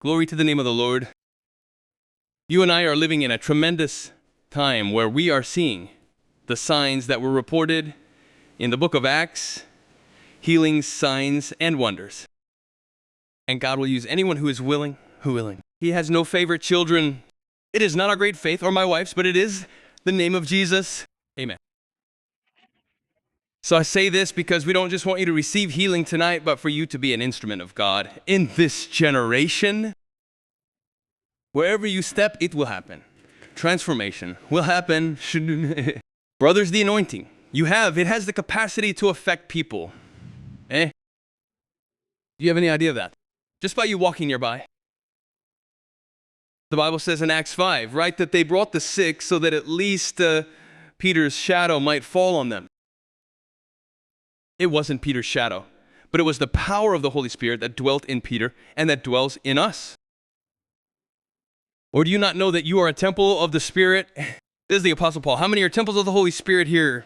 Glory to the name of the Lord. You and I are living in a tremendous time where we are seeing the signs that were reported in the book of Acts, healings, signs, and wonders. And God will use anyone who is willing, He has no favorite children. It is not our great faith or my wife's, but it is the name of Jesus. Amen. So I say this because we don't just want you to receive healing tonight, but for you to be an instrument of God in this generation. Wherever you step, it will happen. Transformation will happen. Brothers, the anointing you have, it has the capacity to affect people. Do you have any idea of that? Just by you walking nearby. The Bible says in Acts 5, right, that they brought the sick so that at least Peter's shadow might fall on them. It wasn't Peter's shadow, but it was the power of the Holy Spirit that dwelt in Peter and that dwells in us. Or do you not know that you are a temple of the Spirit? This is the Apostle Paul. How many are temples of the Holy Spirit here?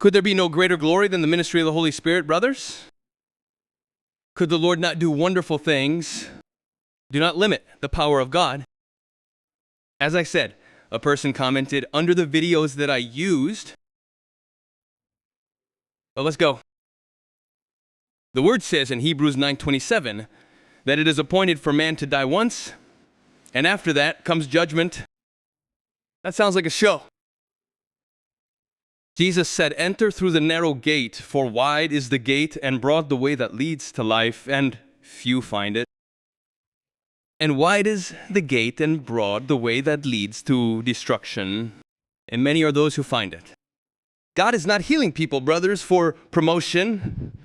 Could there be no greater glory than the ministry of the Holy Spirit, brothers? Could the Lord not do wonderful things? Do not limit the power of God. As I said, a person commented under the videos that I used. Well, let's go. The word says in Hebrews 9:27 that it is appointed for man to die once, and after that comes judgment. That sounds like a show. Jesus said, "Enter through the narrow gate, for wide is the gate and broad the way that leads to life, and few find it. And wide is the gate and broad the way that leads to destruction, and many are those who find it." God is not healing people, brothers, for promotion.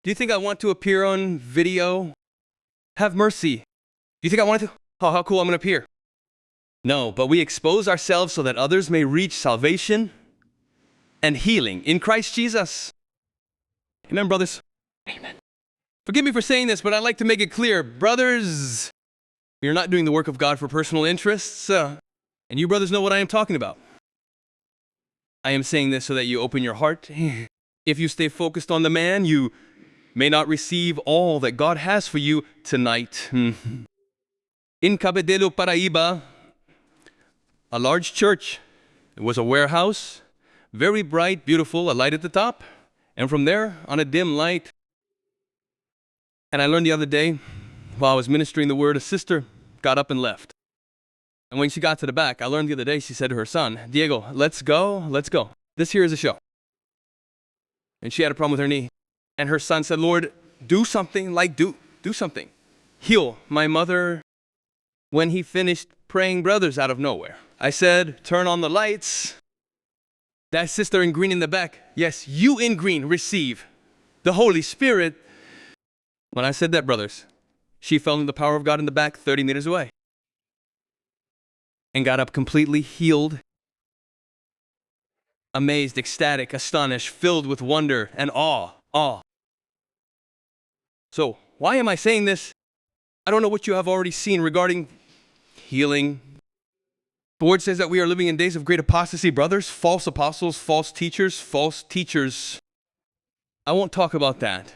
Do you think I want to appear on video? Have mercy. Do you think I want to? Oh, how cool I'm going to appear. No, but we expose ourselves so that others may reach salvation and healing in Christ Jesus. Amen, brothers. Amen. Forgive me for saying this, but I'd like to make it clear. Brothers, you're not doing the work of God for personal interests, and you brothers know what I am talking about. I am saying this so that you open your heart. If you stay focused on the man, you may not receive all that God has for you tonight. In Cabedelo, Paraíba, a large church. It was a warehouse, very bright, beautiful, a light at the top, and from there on a dim light. And I learned the other day, while I was ministering the word, a sister got up and left. And when she got to the back, I learned the other day, she said to her son, "Diego, let's go. This here is a show." And she had a problem with her knee. And her son said, "Lord, do something, do something. Heal my mother." When he finished praying, brothers, out of nowhere, I said, "Turn on the lights." That sister in green in the back, yes, you in green, receive the Holy Spirit. When I said that, brothers, she felt in the power of God in the back 30 meters away. And got up completely healed, amazed, ecstatic, astonished, filled with wonder and awe. So, why am I saying this? I don't know what you have already seen regarding healing. The word says that we are living in days of great apostasy, brothers, false apostles, false teachers. I won't talk about that.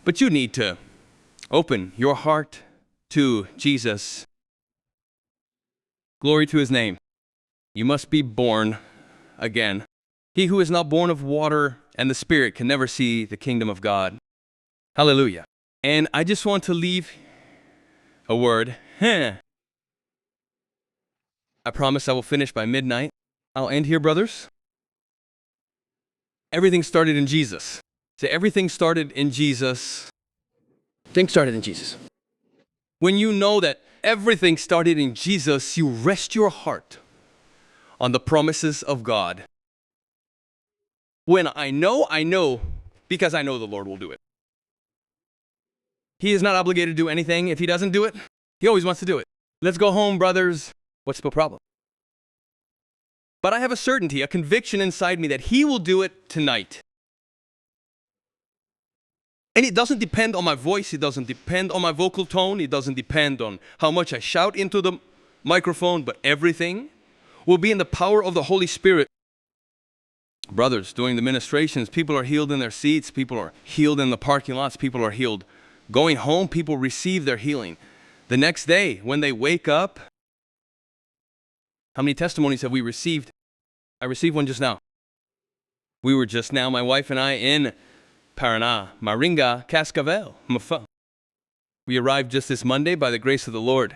But you need to open your heart to Jesus. Glory to His name. You must be born again. He who is not born of water and the Spirit can never see the kingdom of God. Hallelujah. And I just want to leave a word. I promise I will finish by midnight. I'll end here, brothers. Everything started in Jesus. Say, everything started in Jesus. Things started in Jesus. When you know that everything started in Jesus, you rest your heart on the promises of God. When I know because I know the Lord will do it. He is not obligated to do anything. If He doesn't do it, He always wants to do it. Let's go home, brothers. What's the problem? But I have a certainty, a conviction inside me that He will do it tonight. And it doesn't depend on my voice. It doesn't depend on my vocal tone. It doesn't depend on how much I shout into the microphone. But everything will be in the power of the Holy Spirit. Brothers, during the ministrations, people are healed in their seats. People are healed in the parking lots. People are healed Going home, people receive their healing. The next day, when they wake up, how many testimonies have we received? I received one just now. We were just now, my wife and I, in Paraná, Maringá, Cascavel, Mafã. We arrived just this Monday by the grace of the Lord.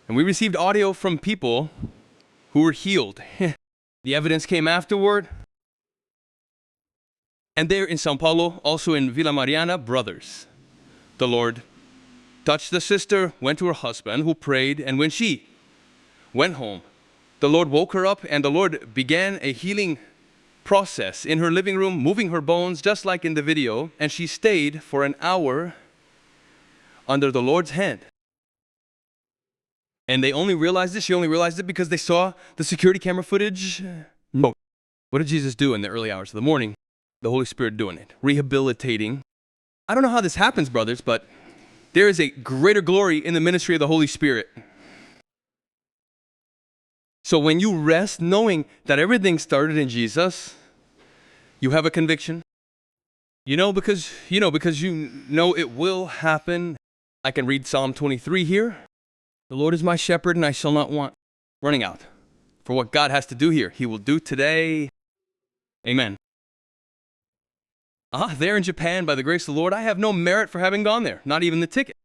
And we received audio from people who were healed. The evidence came afterward. And there in São Paulo, also in Vila Mariana, brothers. The Lord touched the sister, went to her husband, who prayed, and when she went home, the Lord woke her up, and the Lord began a healing process in her living room, moving her bones, just like in the video, and she stayed for an hour under the Lord's hand. And they only realized it, she only realized it because they saw the security camera footage. No. What did Jesus do in the early hours of the morning? The Holy Spirit doing it, rehabilitating. I don't know how this happens, brothers, but there is a greater glory in the ministry of the Holy Spirit. So when you rest knowing that everything started in Jesus, you have a conviction. Because you know it will happen. I can read Psalm 23 here. The Lord is my shepherd and I shall not want. Running out for what God has to do here. He will do today. Amen. There in Japan, by the grace of the Lord, I have no merit for having gone there, not even the ticket.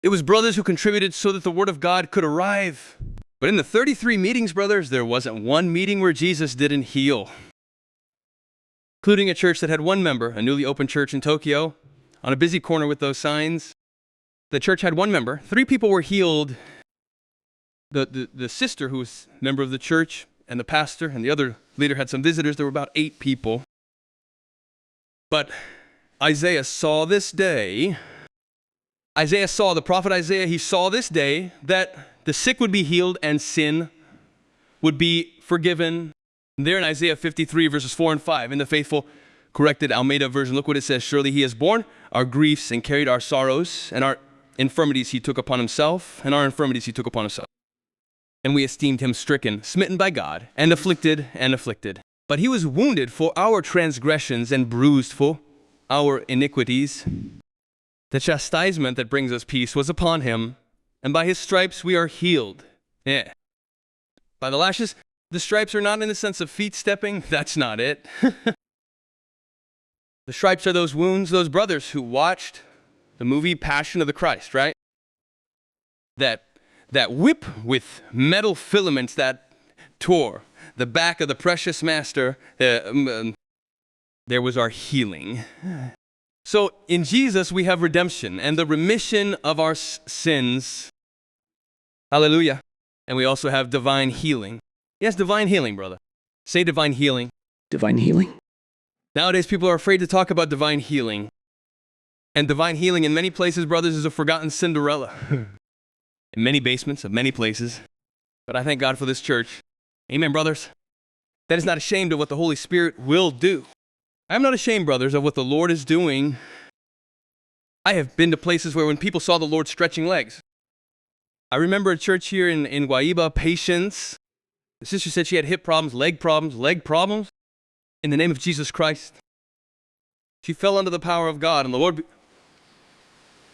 It was brothers who contributed so that the Word of God could arrive. But in the 33 meetings, brothers, there wasn't one meeting where Jesus didn't heal. Including a church that had one member, a newly opened church in Tokyo, on a busy corner with those signs. The church had one member. 3 people were healed. The sister, who was a member of the church, and the pastor, and the other leader had some visitors. There were about 8 people. But Isaiah saw this day. The prophet Isaiah, he saw this day that the sick would be healed and sin would be forgiven. There in Isaiah 53, verses 4 and 5, in the faithful, corrected Almeida version, look what it says. Surely he has borne our griefs and carried our sorrows, and our infirmities he took upon himself, and our infirmities he took upon himself. And we esteemed him stricken, smitten by God, and afflicted, But he was wounded for our transgressions and bruised for our iniquities. The chastisement that brings us peace was upon him, and by his stripes we are healed. Yeah. By the lashes, the stripes are not in the sense of feet stepping. That's not it. The stripes are those wounds, those brothers who watched the movie Passion of the Christ, right? That whip with metal filaments that tore the back of the precious master. There was our healing. So in Jesus we have redemption and the remission of our sins. Hallelujah. And we also have divine healing. Yes, divine healing, brother. Say divine healing. Divine healing. Nowadays people are afraid to talk about divine healing. And divine healing in many places, brothers, is a forgotten Cinderella. In many basements of many places. But I thank God for this church. Amen, brothers. That is not ashamed of what the Holy Spirit will do. I am not ashamed, brothers, of what the Lord is doing. I have been to places where when people saw the Lord stretching legs. I remember a church here in Guaíba, Patience. The sister said she had hip problems, leg problems. In the name of Jesus Christ. She fell under the power of God, and the Lord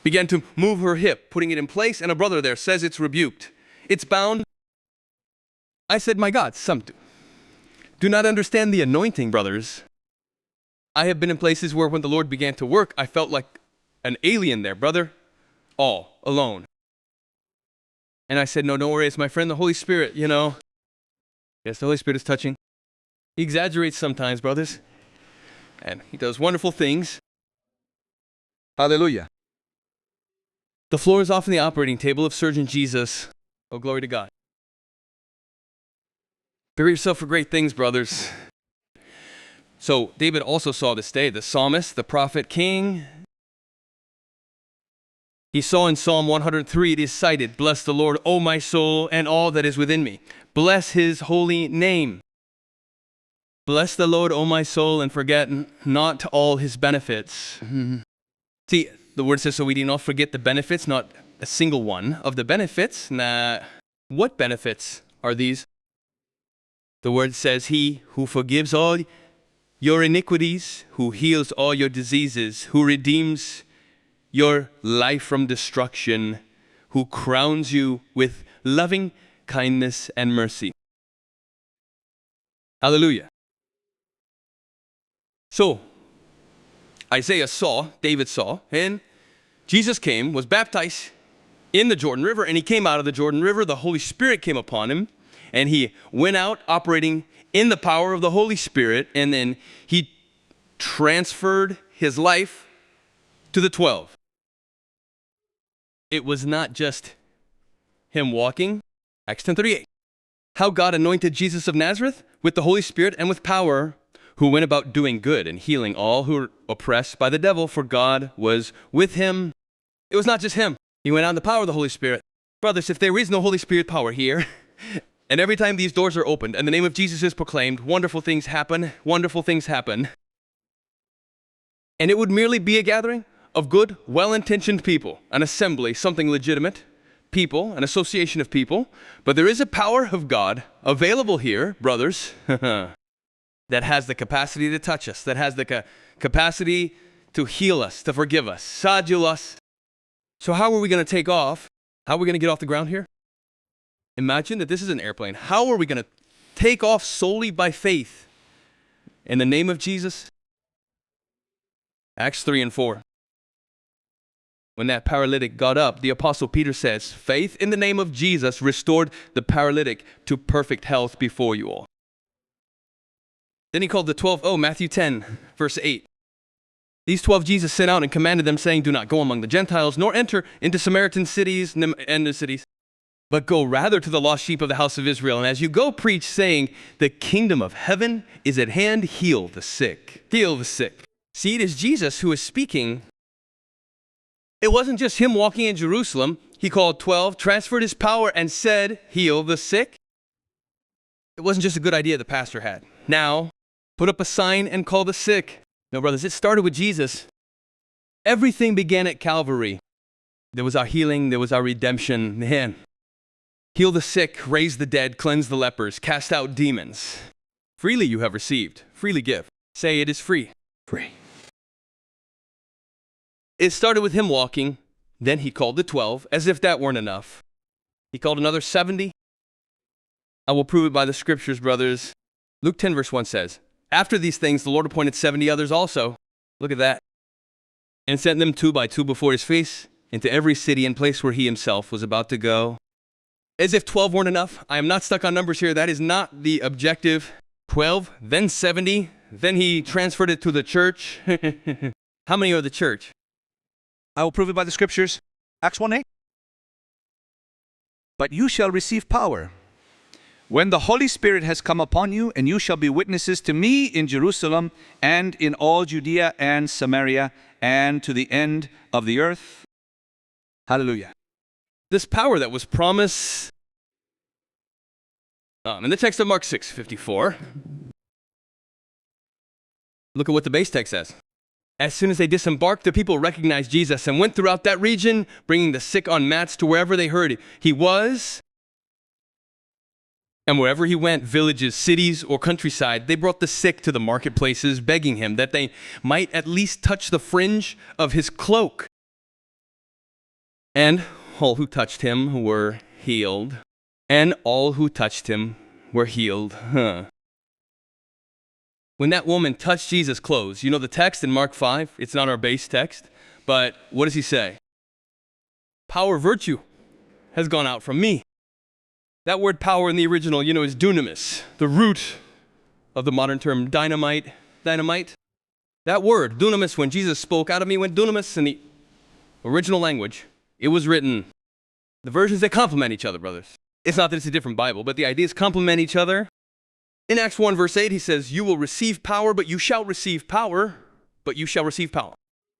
began to move her hip, putting it in place, and a brother there says it's rebuked. It's bound. I said, my God, some do not understand the anointing, brothers. I have been in places where when the Lord began to work, I felt like an alien there, brother, all alone. And I said, no, don't worry, it's my friend, the Holy Spirit, Yes, the Holy Spirit is touching. He exaggerates sometimes, brothers. And he does wonderful things. Hallelujah. The floor is often the operating table of Surgeon Jesus. Oh, glory to God. Prepare yourself for great things, brothers. So, David also saw this day, the psalmist, the prophet, king. He saw in Psalm 103, it is cited, bless the Lord, O my soul, and all that is within me. Bless his holy name. Bless the Lord, O my soul, and forget not all his benefits. See, the word says, so we do not forget the benefits, not a single one of the benefits. What benefits are these? The word says, he who forgives all your iniquities, who heals all your diseases, who redeems your life from destruction, who crowns you with loving kindness and mercy. Hallelujah. So, Isaiah saw, David saw, and Jesus came, was baptized in the Jordan River, and he came out of the Jordan River. The Holy Spirit came upon him, and he went out operating in the power of the Holy Spirit, and then he transferred his life to the 12. It was not just him walking. Acts 10:38. How God anointed Jesus of Nazareth with the Holy Spirit and with power, who went about doing good and healing all who were oppressed by the devil, for God was with him. It was not just him. He went out in the power of the Holy Spirit. Brothers, if there is no Holy Spirit power here, and every time these doors are opened and the name of Jesus is proclaimed, wonderful things happen, wonderful things happen. And it would merely be a gathering of good, well-intentioned people, an assembly, something legitimate, people, an association of people. But there is a power of God available here, brothers, that has the capacity to touch us, that has the capacity to heal us, to forgive us. Sadulas. So how are we going to take off? How are we going to get off the ground here? Imagine that this is an airplane. How are we going to take off solely by faith in the name of Jesus? Acts 3 and 4. When that paralytic got up, the Apostle Peter says, faith in the name of Jesus restored the paralytic to perfect health before you all. Then he called the 12, Matthew 10, verse 8. These 12 Jesus sent out and commanded them, saying, do not go among the Gentiles, nor enter into Samaritan cities and the cities, but go rather to the lost sheep of the house of Israel. And as you go, preach, saying, the kingdom of heaven is at hand. Heal the sick. Heal the sick. See, it is Jesus who is speaking. It wasn't just him walking in Jerusalem. He called 12, transferred his power, and said, heal the sick. It wasn't just a good idea the pastor had. Now, put up a sign and call the sick. No, brothers, it started with Jesus. Everything began at Calvary. There was our healing. There was our redemption. Man. Heal the sick, raise the dead, cleanse the lepers, cast out demons. Freely you have received. Freely give. Say it is free. Free. It started with him walking. Then he called the 12, as if that weren't enough. He called another 70. I will prove it by the scriptures, brothers. Luke 10 verse 1 says, after these things, the Lord appointed 70 others also. Look at that. And sent them 2 by 2 before his face into every city and place where he himself was about to go. As if 12 weren't enough. I am not stuck on numbers here. That is not the objective. 12, then 70. Then he transferred it to the church. How many are the church? I will prove it by the scriptures. Acts 1:8. But you shall receive power when the Holy Spirit has come upon you, and you shall be witnesses to me in Jerusalem and in all Judea and Samaria and to the end of the earth. Hallelujah. This power that was promised in the text of Mark 6:54. Look at what the base text says. As soon as they disembarked, the people recognized Jesus and went throughout that region, bringing the sick on mats to wherever they heard he was. And wherever he went, villages, cities, or countryside, they brought the sick to the marketplaces, begging him that they might at least touch the fringe of his cloak. And all who touched him were healed. And all who touched him were healed. When that woman touched Jesus' clothes, you know the text in Mark 5? It's not our base text. But what does he say? Power, virtue has gone out from me. That word power in the original, is dunamis, the root of the modern term dynamite. That word, dunamis, when Jesus spoke, out of me went dunamis in the original language. It was written, the versions that complement each other, brothers. It's not that it's a different Bible, but the ideas complement each other. In Acts 1 verse 8, he says, you will receive power, but you shall receive power,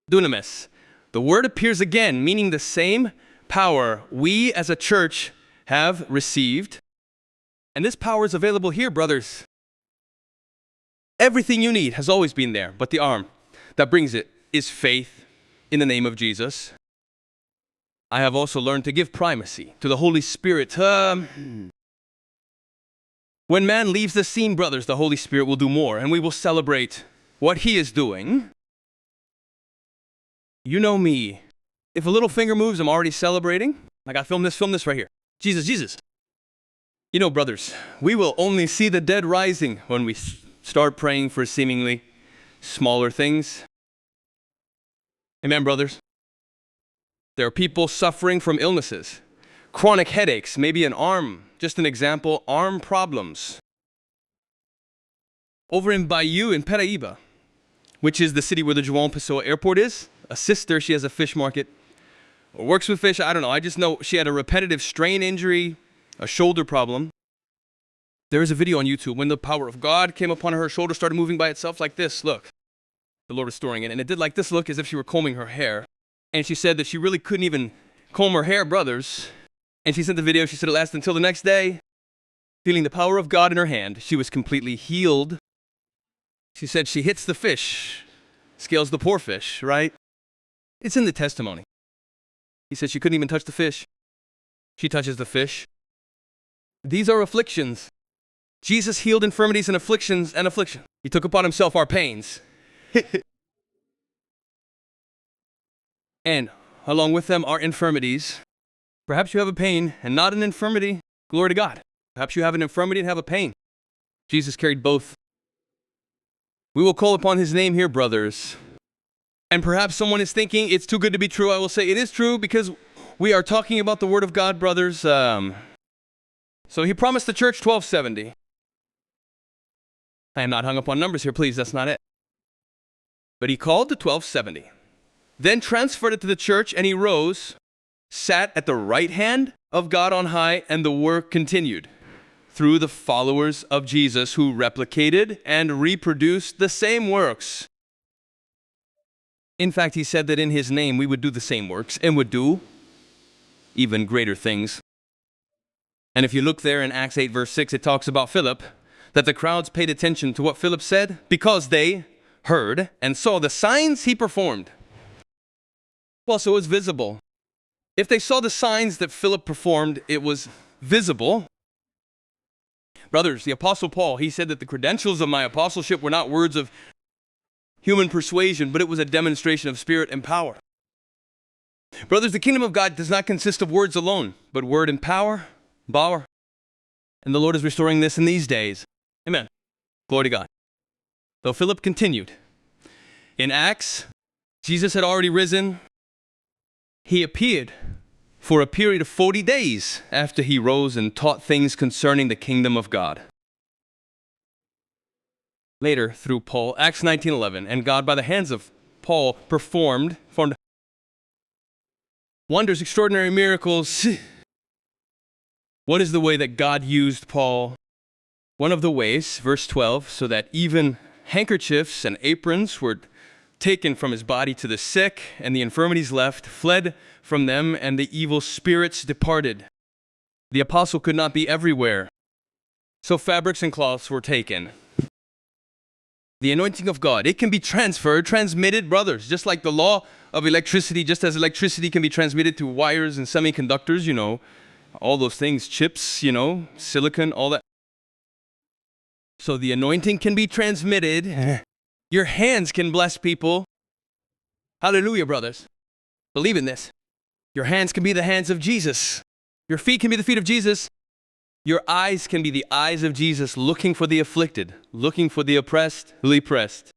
Dunamis. The word appears again, meaning the same power we as a church have received. And this power is available here, brothers. Everything you need has always been there, but the arm that brings it is faith in the name of Jesus. I have also learned to give primacy to the Holy Spirit. When man leaves the scene, brothers, the Holy Spirit will do more, and we will celebrate what he is doing. You know me. If a little finger moves, I'm already celebrating. Like, I film this right here. Jesus, Jesus. You know, brothers, we will only see the dead rising when we start praying for seemingly smaller things. Amen, brothers. There are people suffering from illnesses, chronic headaches, maybe an arm, just an example, arm problems. Over in Bayou in Paraíba, which is the city where the João Pessoa airport is, a sister, she has a fish market, or works with fish, I don't know. I just know she had a repetitive strain injury, a shoulder problem. There is a video on YouTube when the power of God came upon her, her shoulder started moving by itself like this, look. The Lord restoring it. And it did like this, look, as if she were combing her hair. And she said that she really couldn't even comb her hair, brothers. And she sent the video, she said it lasted until the next day. Feeling the power of God in her hand, she was completely healed. She said she hits the fish, scales the poor fish, right? It's in the testimony. He said she couldn't even touch the fish. She touches the fish. These are afflictions. Jesus healed infirmities and afflictions and affliction. He took upon himself our pains. And along with them, our infirmities. Perhaps you have a pain and not an infirmity. Glory to God. Perhaps you have an infirmity and have a pain. Jesus carried both. We will call upon his name here, brothers. And perhaps someone is thinking it's too good to be true. I will say it is true because we are talking about the word of God, brothers. So he promised the church 1270. I am not hung up on numbers here, please. That's not it. But he called to 1270. Then transferred it to the church, and he rose, sat at the right hand of God on high, and the work continued through the followers of Jesus who replicated and reproduced the same works. In fact, he said that in his name we would do the same works and would do even greater things. And if you look there in Acts 8 verse 6, it talks about Philip, that the crowds paid attention to what Philip said because they heard and saw the signs he performed. Well, so it was visible. If they saw the signs that Philip performed, it was visible. Brothers, the Apostle Paul, he said that the credentials of my apostleship were not words of human persuasion, but it was a demonstration of spirit and power. Brothers, the kingdom of God does not consist of words alone, but word and power. And the Lord is restoring this in these days. Amen. Glory to God. So Philip continued. In Acts, Jesus had already risen. He appeared for a period of 40 days after he rose and taught things concerning the kingdom of God. Later, through Paul, Acts 19:11, and God by the hands of Paul performed wonders, extraordinary miracles. What is the way that God used Paul? One of the ways, verse 12, so that even handkerchiefs and aprons were taken from his body to the sick, and the infirmities left, fled from them, and the evil spirits departed. The apostle could not be everywhere, so fabrics and cloths were taken. The anointing of God, it can be transferred, transmitted, brothers, just like the law of electricity, just as electricity can be transmitted to wires and semiconductors, you know, all those things, chips, you know, silicon, all that. So the anointing can be transmitted. Your hands can bless people. Hallelujah, brothers. Believe in this. Your hands can be the hands of Jesus. Your feet can be the feet of Jesus. Your eyes can be the eyes of Jesus, looking for the afflicted, looking for the oppressed, the oppressed.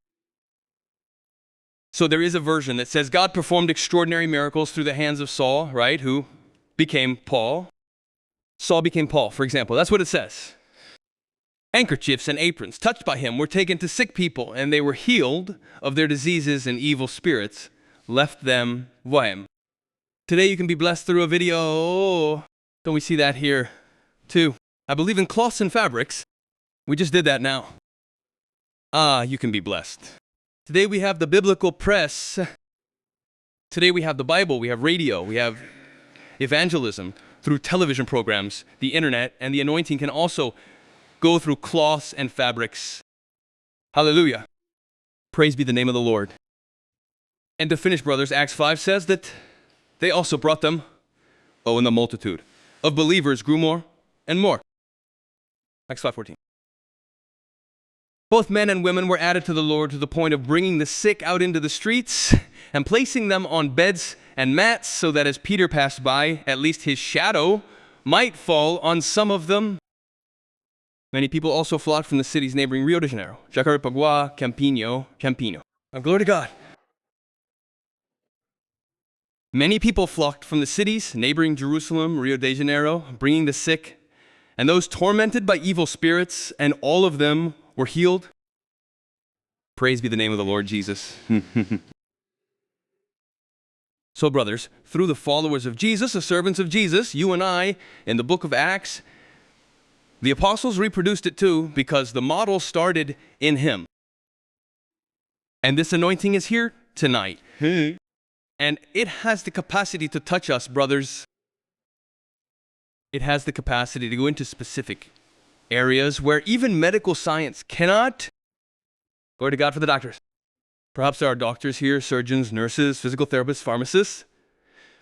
So there is a version that says God performed extraordinary miracles through the hands of Saul, right, who became Paul. Saul became Paul, for example. That's what it says. Handkerchiefs and aprons touched by him were taken to sick people, and they were healed of their diseases, and evil spirits left them. Today you can be blessed through a video. Don't we see that here too? I believe in cloths and fabrics. We just did that now. You can be blessed. Today we have the biblical press. Today we have the Bible, we have radio, we have evangelism through television programs, the internet, and the anointing can also go through cloths and fabrics. Hallelujah. Praise be the name of the Lord. And to finish, brothers, Acts 5 says that they also brought them, and the multitude of believers grew more and more. Acts 5:14. Both men and women were added to the Lord to the point of bringing the sick out into the streets and placing them on beds and mats so that as Peter passed by, at least his shadow might fall on some of them. Many people also flocked from the cities neighboring Rio de Janeiro, Jacarepaguá, Campino. Glory to God. Many people flocked from the cities neighboring Jerusalem, Rio de Janeiro, bringing the sick and those tormented by evil spirits, and all of them were healed. Praise be the name of the Lord Jesus. So, brothers, through the followers of Jesus, the servants of Jesus, you and I, in the book of Acts, the apostles reproduced it too because the model started in him. And this anointing is here tonight. And it has the capacity to touch us, brothers. It has the capacity to go into specific areas where even medical science cannot. Glory to God for the doctors. Perhaps there are doctors here, surgeons, nurses, physical therapists, pharmacists.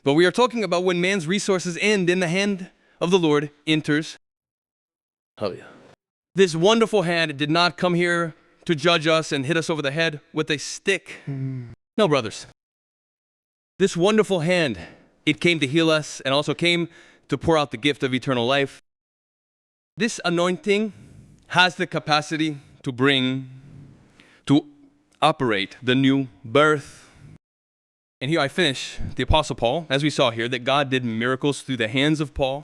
But we are talking about when man's resources end in the hand of the Lord enters. Hallelujah. This wonderful hand did not come here to judge us and hit us over the head with a stick. No, brothers. This wonderful hand, it came to heal us and also came to pour out the gift of eternal life. This anointing has the capacity to operate the new birth. And here I finish, the Apostle Paul, as we saw here, that God did miracles through the hands of Paul.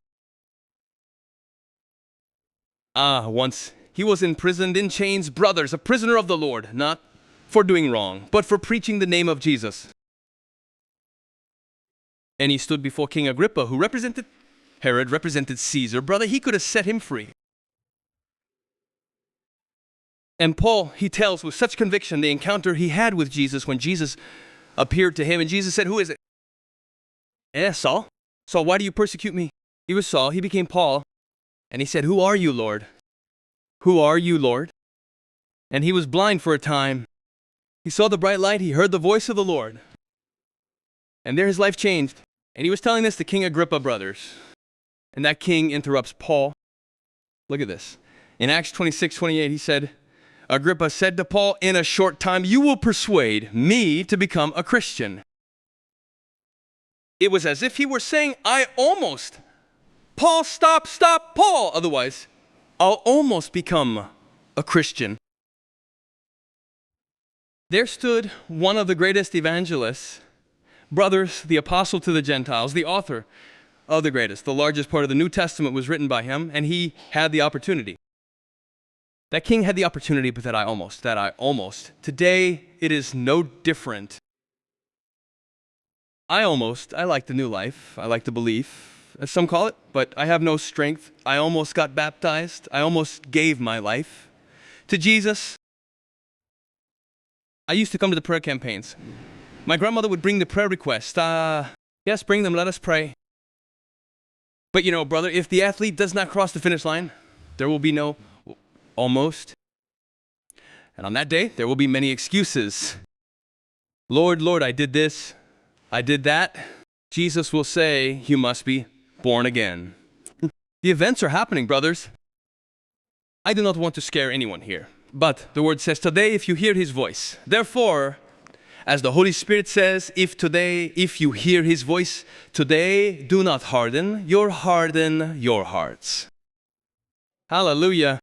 Once he was imprisoned in chains, brothers, a prisoner of the Lord, not for doing wrong, but for preaching the name of Jesus. And he stood before King Agrippa, who represented Herod, represented Caesar. Brother, he could have set him free. And Paul, he tells with such conviction the encounter he had with Jesus when Jesus appeared to him. And Jesus said, "Who is it?" Saul. Saul, why do you persecute me? He was Saul. He became Paul. And he said, "Who are you, Lord? Who are you, Lord?" And he was blind for a time. He saw the bright light. He heard the voice of the Lord. And there his life changed. And he was telling this to King Agrippa, brothers. And that king interrupts Paul. Look at this. In Acts 26:28, he said, Agrippa said to Paul, "In a short time you will persuade me to become a Christian." It was as if he were saying, Paul, stop, Paul. Otherwise, I'll almost become a Christian. There stood one of the greatest evangelists, brothers, the apostle to the Gentiles, the author of the greatest. The largest part of the New Testament was written by him, and he had the opportunity. That king had the opportunity, but that I almost. Today, it is no different. I like the new life. I like the belief, as some call it, but I have no strength. I almost got baptized. I almost gave my life to Jesus. I used to come to the prayer campaigns. My grandmother would bring the prayer request. Yes, bring them, let us pray. But you know, brother, if the athlete does not cross the finish line, there will be no almost. And on that day, there will be many excuses. Lord, I did this, I did that. Jesus will say, you must be born again. The events are happening, brothers. I do not want to scare anyone here, but the word says today, if you hear his voice. Therefore, as the Holy Spirit says, if you hear his voice today, do not harden your hearts. Hallelujah.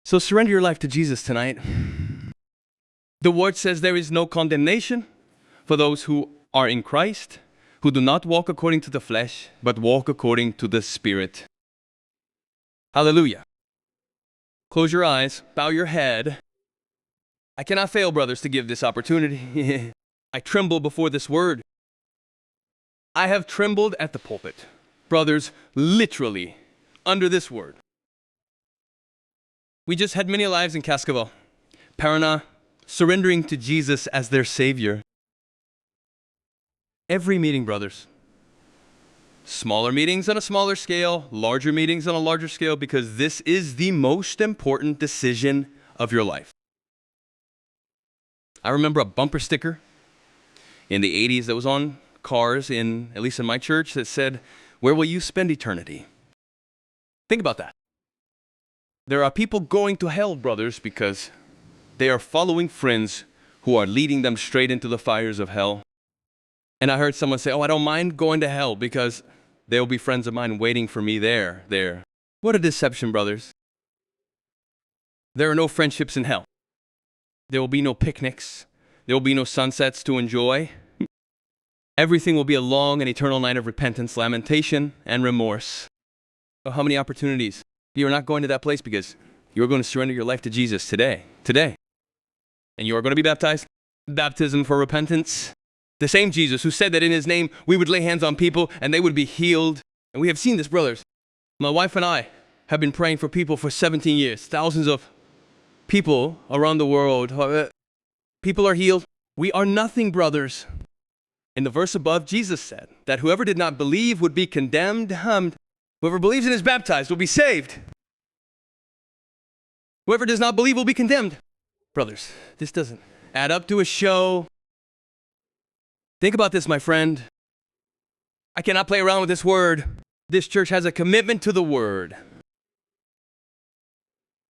So surrender your life to Jesus tonight. The word says there is no condemnation for those who are in Christ, who do not walk according to the flesh, but walk according to the Spirit. Hallelujah. Close your eyes, bow your head. I cannot fail, brothers, to give this opportunity. I tremble before this word. I have trembled at the pulpit, brothers, literally, under this word. We just had many lives in Cascavel, Paraná, surrendering to Jesus as their Savior. Every meeting, brothers. Smaller meetings on a smaller scale, larger meetings on a larger scale, because this is the most important decision of your life. I remember a bumper sticker in the 80s that was on cars, at least in my church, that said, "Where will you spend eternity?" Think about that. There are people going to hell, brothers, because they are following friends who are leading them straight into the fires of hell. And I heard someone say, oh, I don't mind going to hell because there will be friends of mine waiting for me there. What a deception, brothers. There are no friendships in hell. There will be no picnics. There will be no sunsets to enjoy. Everything will be a long and eternal night of repentance, lamentation, and remorse. Oh, how many opportunities? You're not going to that place because you're going to surrender your life to Jesus today. And you are going to be baptized. Baptism for repentance. The same Jesus who said that in his name we would lay hands on people and they would be healed. And we have seen this, brothers. My wife and I have been praying for people for 17 years. Thousands of people around the world. People are healed. We are nothing, brothers. In the verse above, Jesus said that whoever did not believe would be condemned. Whoever believes and is baptized will be saved. Whoever does not believe will be condemned. Brothers, this doesn't add up to a show. Think about this, my friend. I cannot play around with this word. This church has a commitment to the word.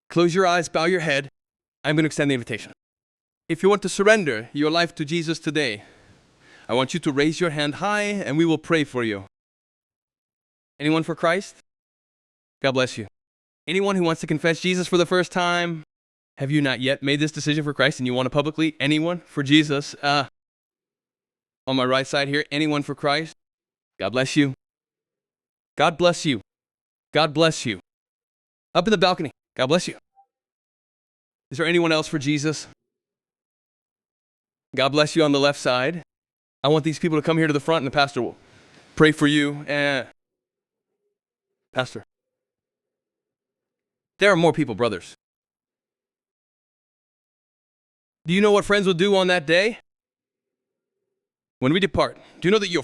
Close your eyes, bow your head. I'm going to extend the invitation. If you want to surrender your life to Jesus today, I want you to raise your hand high and we will pray for you. Anyone for Christ? God bless you. Anyone who wants to confess Jesus for the first time? Have you not yet made this decision for Christ and you want to publicly? Anyone for Jesus? On my right side here, anyone for Christ? God bless you. God bless you. God bless you. Up in the balcony, God bless you. Is there anyone else for Jesus? God bless you on the left side. I want these people to come here to the front and the pastor will pray for you. Pastor, there are more people, brothers. Do you know what friends will do on that day? When we depart, do you know that your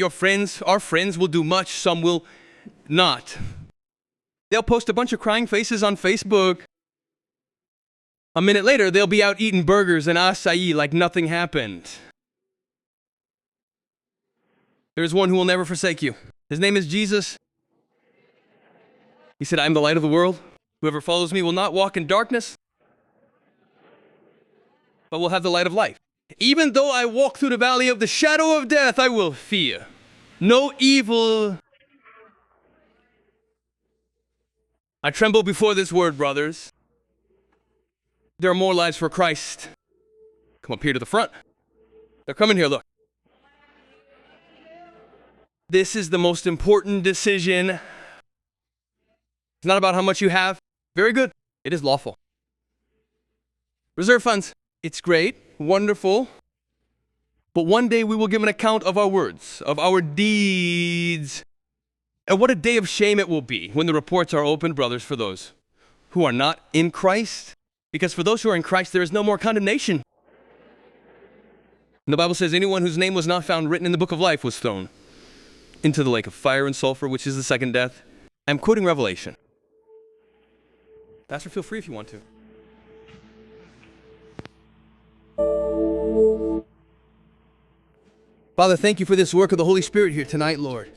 friends, our friends will do much, some will not. They'll post a bunch of crying faces on Facebook. A minute later, they'll be out eating burgers and acai like nothing happened. There is one who will never forsake you. His name is Jesus. He said, I am the light of the world. Whoever follows me will not walk in darkness, but will have the light of life. Even though I walk through the valley of the shadow of death, I will fear no evil. I tremble before this word, brothers. There are more lives for Christ. Come up here to the front. They're coming here, look. This is the most important decision. It's not about how much you have. Very good. It is lawful. Reserve funds. It's great, wonderful. But one day we will give an account of our words, of our deeds. And what a day of shame it will be when the reports are opened, brothers, for those who are not in Christ. Because for those who are in Christ, there is no more condemnation. And the Bible says anyone whose name was not found written in the book of life was thrown into the lake of fire and sulfur, which is the second death. I'm quoting Revelation. Pastor, feel free if you want to. Father, thank you for this work of the Holy Spirit here tonight, Lord.